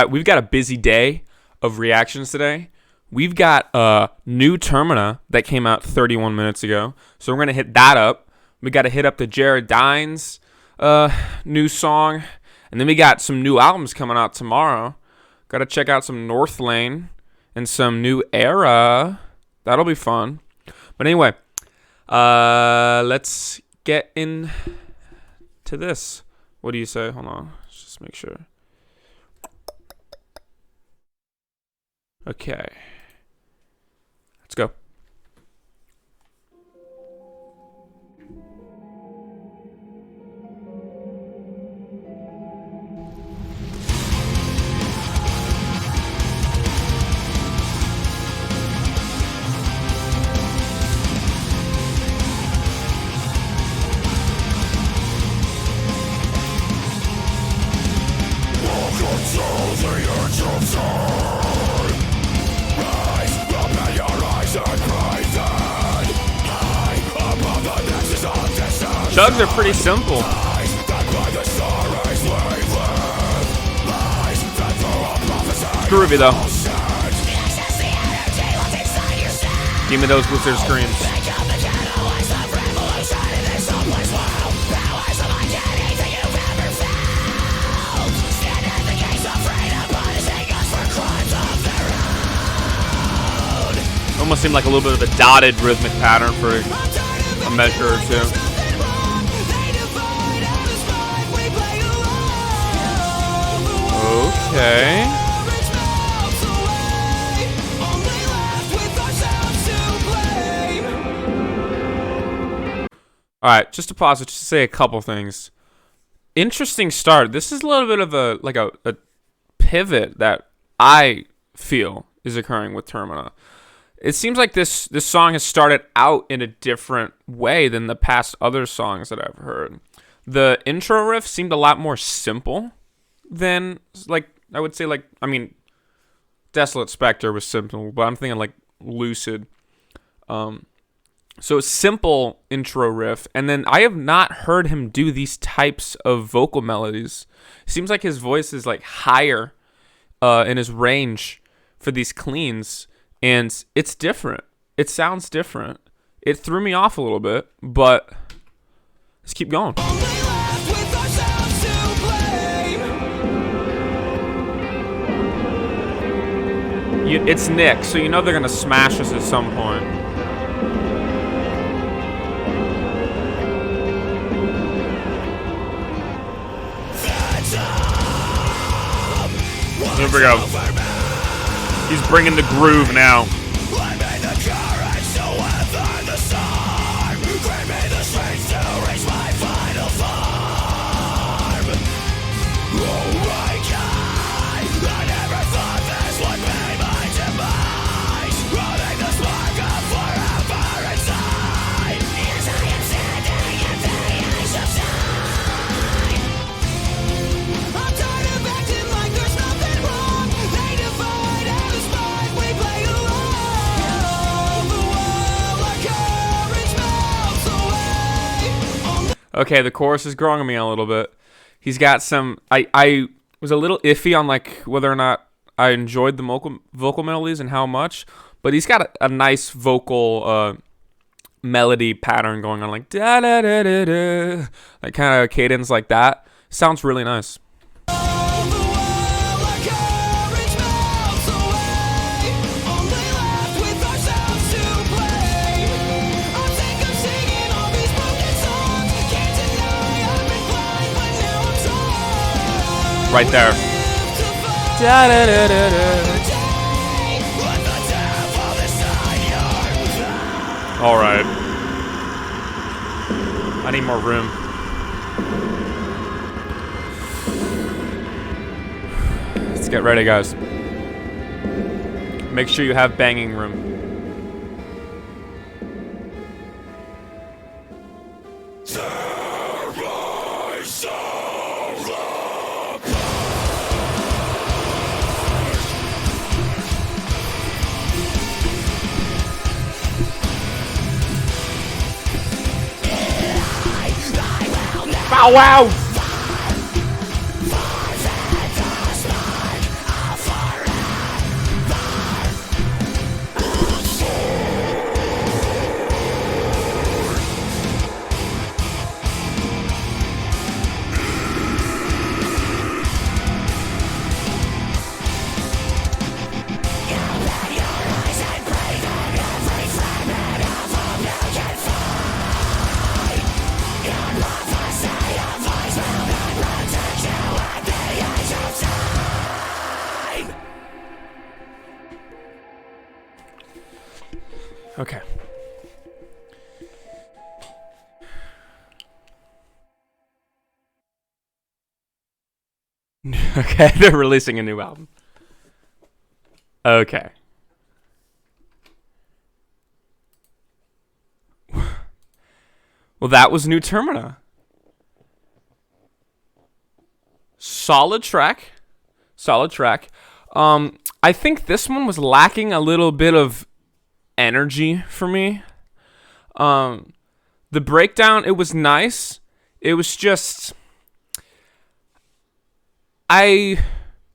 We've got a busy day of reactions today. We've got a new Termina that came out 31 minutes ago, so we're going to hit that up. We got to hit up the Jared Dines new song, and then we got some new albums coming out tomorrow. Got to check out some North Lane and some New Era. That'll be fun. But anyway, let's get into this. What do you say? Hold on. Let's just make sure. Okay. Let's go. Chugs are pretty simple. Groovy though. Give me those wizard screams. Almost seemed like a little bit of a dotted rhythmic pattern for a measure or two. Okay. Alright, just to pause it, just to say a couple things. Interesting start. This is a little bit of a pivot that I feel is occurring with Termina. It seems like this song has started out in a different way than the past other songs that I've heard. The intro riff seemed a lot more simple than, like, I would say, like, I mean, Desolate Spectre was simple, but I'm thinking, like, Lucid. So simple intro riff, and then I have not heard him do these types of vocal melodies. It seems like his voice is, like, higher in his range for these cleans, and it's different. It sounds different. It threw me off a little bit, but let's keep going. It's Nick, so you know they're gonna smash us at some point. Here we go. He's bringing the groove now. Okay, the chorus is growing on me a little bit. He's got some... I was a little iffy on like whether or not I enjoyed the vocal melodies and how much, but he's got a nice vocal melody pattern going on, like da da da da da, like kind of cadence like that. Sounds really nice. Right there. Da, da, da, da, da. All right. I need more room. Let's get ready, guys. Make sure you have banging room. Bow wow! Okay. Okay, they're releasing a new album. Okay. Well, that was New Termina. Solid track. Solid track. I think this one was lacking a little bit of energy for me. The breakdown, it was nice. It was just I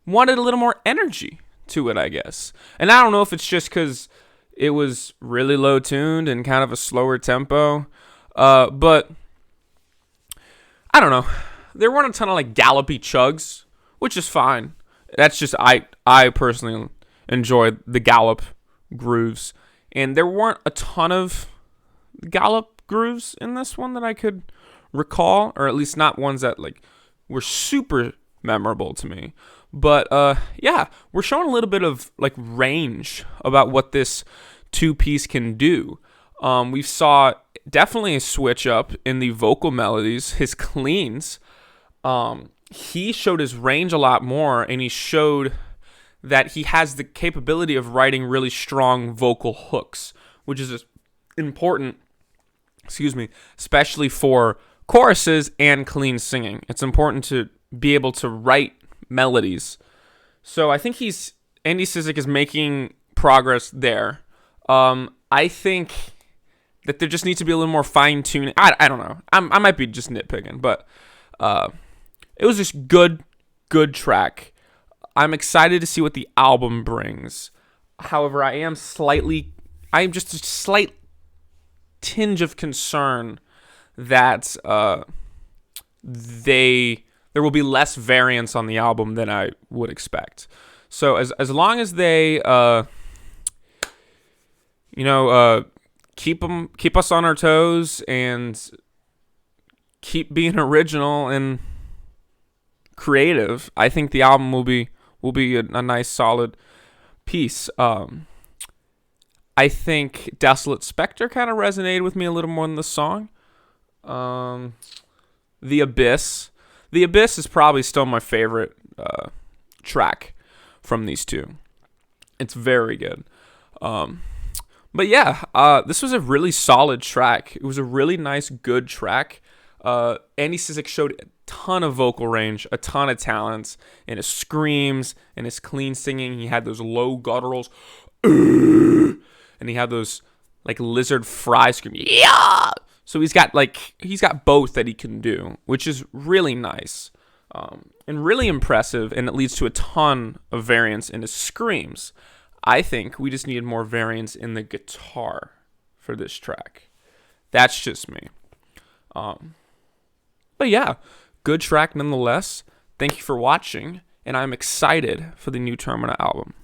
wanted a little more energy to it, I guess. And I don't know if it's just because it was really low tuned and kind of a slower tempo. But I don't know. There weren't a ton of like gallopy chugs, which is fine. That's just I personally enjoy the gallop grooves, and there weren't a ton of gallop grooves in this one that I could recall, or at least not ones that like were super memorable to me. But yeah, we're showing a little bit of like range about what this two piece can do. We saw definitely a switch up in the vocal melodies, his cleans. He showed his range a lot more, and he showed that he has the capability of writing really strong vocal hooks, which is important, especially for choruses and clean singing. It's important to be able to write melodies. So I think Andy Cizek is making progress there. I think that there just needs to be a little more fine tuning. I don't know. I might be just nitpicking, but it was just good track. I'm excited to see what the album brings. However, I am just a slight tinge of concern that there will be less variance on the album than I would expect. So as long as they keep us on our toes and keep being original and creative, I think the album will be a nice solid piece. I think Desolate Spectre kind of resonated with me a little more than the song. The Abyss is probably still my favorite track from these two. It's very good. But yeah, this was a really solid track. It was a really nice, good track. Andy Cizek showed a ton of vocal range, a ton of talents, in his screams and his clean singing. He had those low gutturals, and he had those like lizard fry scream. Yeah. So he's got both that he can do, which is really nice, and really impressive, and it leads to a ton of variance in his screams. I think we just needed more variance in the guitar for this track. That's just me. But yeah, good track nonetheless. Thank you for watching, and I'm excited for the new Termina album.